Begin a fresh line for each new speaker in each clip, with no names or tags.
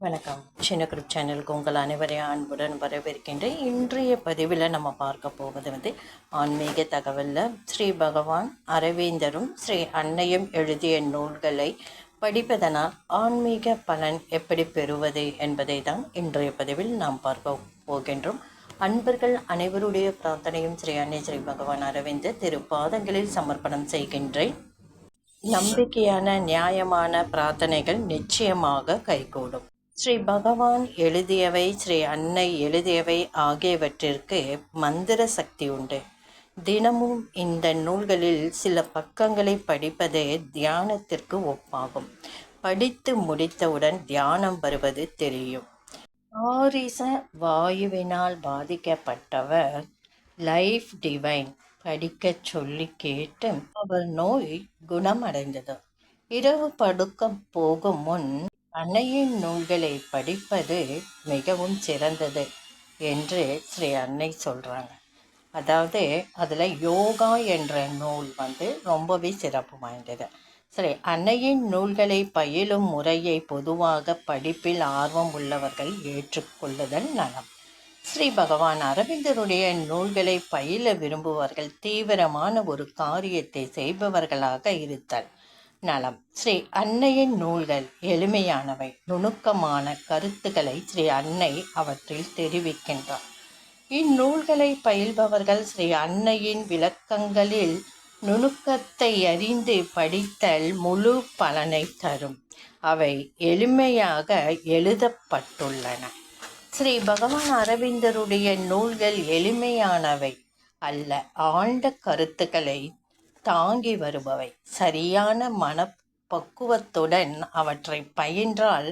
வணக்கம். சின்ன குரூப் சேனலுக்கு உங்கள் அனைவரையும் அன்புடன் வரவேற்கின்றேன். இன்றைய பதிவில் நம்ம பார்க்க போவது ஆன்மீக தகவலில் ஸ்ரீ பகவான் அரவிந்தரும் ஸ்ரீ அன்னையும் எழுதிய நூல்களை படிப்பதனால் ஆன்மீக பலன் எப்படி பெறுவது என்பதை தான் இன்றைய பதிவில் நாம் பார்க்க போகின்றோம். அன்பர்கள் அனைவருடைய பிரார்த்தனையும் ஸ்ரீ அன்னை ஸ்ரீ பகவான் அரவிந்தர் திருப்பாதங்களில் சமர்ப்பணம் செய்கின்றேன். நம்பிக்கையான நியாயமான பிரார்த்தனைகள் நிச்சயமாக கைகூடும். ஸ்ரீ பகவான் எழுதியவை, ஸ்ரீ அன்னை எழுதியவை ஆகியவற்றிற்கு மந்திர சக்தி உண்டு. தினமும் இந்த நூல்களில் சில பக்கங்களை படிப்பதே தியானத்திற்கு ஒப்பாகும். படித்து முடித்தவுடன் தியானம் வருவது தெரியும். ஆரிச வாயுவினால் பாதிக்கப்பட்டவர் லைஃப் டிவைன் படிக்க சொல்லி கேட்டு அவர் நோய் குணமடைந்தது. இரவு படுக்க போகும் முன் அன்னையின் நூல்களை படிப்பது மிகவும் சிறந்தது என்று ஸ்ரீ அன்னை சொல்கிறாங்க. அதாவது அதில் யோகா என்ற நூல் ரொம்பவே சிறப்பு வாய்ந்தது. ஸ்ரீ அன்னையின் நூல்களை பயிலும் முறையை பொதுவாக படிப்பில் ஆர்வம் உள்ளவர்கள் ஏற்றுக்கொள்ளுதல் நலம். ஸ்ரீ பகவான் அரவிந்தருடைய நூல்களை பயில விரும்புவர்கள் தீவிரமான ஒரு காரியத்தை செய்பவர்களாக இருத்தல் நலம். ஸ்ரீ அன்னையின் நூல்கள் எளிமையானவை, நுணுக்கமான கருத்துக்களை ஸ்ரீ அன்னை அவற்றில் தெரிவிக்கின்றார். இந்நூல்களை பயில்பவர்கள் ஸ்ரீ அன்னையின் விளக்கங்களில் நுணுக்கத்தை அறிந்து படித்தல் முழு பலனை தரும். அவை எளிமையாக எழுதப்பட்டுள்ளன. ஸ்ரீ பகவான் அரவிந்தருடைய நூல்கள் எளிமையானவை அல்ல, ஆழ்ந்த கருத்துக்களை தாங்கி வருபவை. சரியான மனப்பக்குவத்துடன் அவற்றை பயின்றால்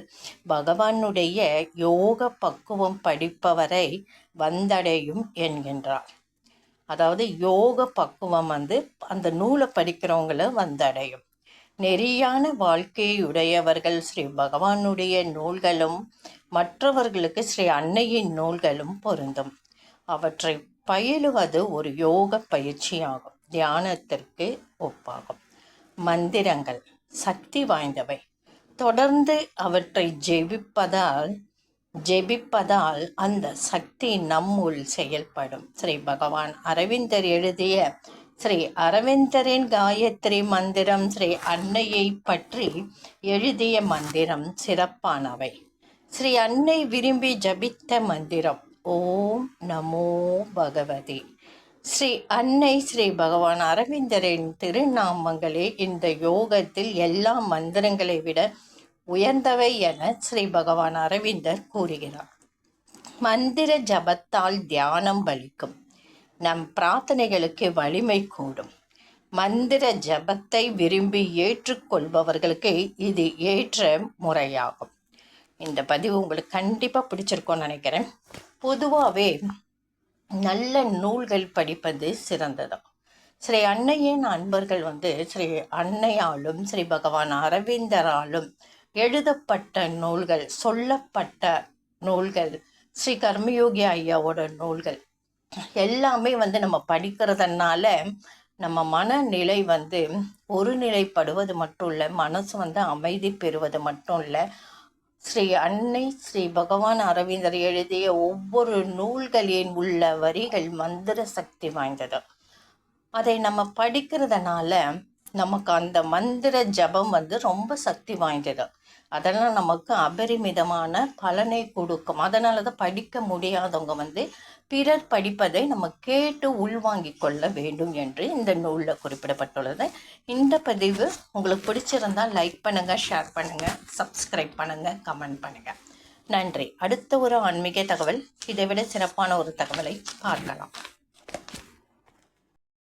பகவானுடைய யோக பக்குவம் படிப்பவரை வந்தடையும் என்கின்றார். அதாவது யோக பக்குவம் அந்த நூலை படிக்கிறவங்கள வந்தடையும். நெறியான வாழ்க்கையுடையவர்கள் ஸ்ரீ பகவானுடைய நூல்களும் மற்றவர்களுக்கு ஸ்ரீ அன்னையின் நூல்களும் பொருந்தும். அவற்றை பயிலுவது ஒரு யோக பயிற்சியாகும், தியானத்திற்கு ஒப்பாகும். மந்திரங்கள் சக்தி வாய்ந்தவை. தொடர்ந்து அவற்றை ஜெபிப்பதால் அந்த சக்தி நம்முள் செயல்படும். ஸ்ரீ பகவான் அரவிந்தர் எழுதிய ஸ்ரீ அரவிந்தரின் காயத்ரி மந்திரம், ஸ்ரீ அன்னையை பற்றி எழுதிய மந்திரம் சிறப்பானவை. ஸ்ரீ அன்னை விரும்பி ஜபித்த மந்திரம் ஓம் நமோ பகவதி. ஸ்ரீ அன்னை ஸ்ரீ பகவான் அரவிந்தரின் திருநாமங்களே இந்த யோகத்தில் எல்லா மந்திரங்களை விட உயர்ந்தவை என ஸ்ரீ பகவான் அரவிந்தர் கூறுகிறார். மந்திர ஜபத்தால் தியானம் பலிக்கும், நம் பிரார்த்தனைகளுக்கு வலிமை கூடும். மந்திர ஜபத்தை விரும்பி ஏற்றுக்கொள்பவர்களுக்கு இது ஏற்ற முறையாகும். இந்த பதிவு உங்களுக்கு கண்டிப்பாக பிடிச்சிருக்கோன்னு நினைக்கிறேன். பொதுவாகவே நல்ல நூல்கள் படிப்பது சிறந்தது. ஸ்ரீ அன்னையின் அன்பர்கள் ஸ்ரீ அன்னையாலும் ஸ்ரீ பகவான் அரவிந்தராலும் எழுதப்பட்ட நூல்கள், சொல்லப்பட்ட நூல்கள், ஸ்ரீ கர்மயோகி ஐயாவோட நூல்கள் எல்லாமே நம்ம படிக்கிறதுனால நம்ம மனநிலை ஒருநிலைப்படுவது மட்டும் இல்லை, மனசு அமைதி பெறுவது மட்டும் இல்லை, ஸ்ரீ அன்னை ஸ்ரீ பகவான் அரவிந்தர் எழுதிய ஒவ்வொரு நூல்களின் உள்ள வரிகள் மந்திர சக்தி வாய்ந்தது. அதை நம்ம படிக்கிறதுனால நமக்கு அந்த மந்திர ஜபம் ரொம்ப சக்தி வாய்ந்தது. அதெல்லாம் நமக்கு அபரிமிதமான பலனை கொடுக்கும். அதனால தான் படிக்க முடியாதவங்க பிறர் படிப்பதை நம்ம கேட்டு உள்வாங்கிக் கொள்ள வேண்டும் என்று இந்த நூலில் குறிப்பிடப்பட்டுள்ளது. இந்த பதிவு உங்களுக்கு பிடிச்சிருந்தால் லைக் பண்ணுங்கள், ஷேர் பண்ணுங்கள், சப்ஸ்கிரைப் பண்ணுங்கள், கமெண்ட் பண்ணுங்கள். நன்றி. அடுத்த ஒரு ஆன்மீக தகவல், இதை விட சிறப்பான ஒரு தகவலை பார்க்கலாம்.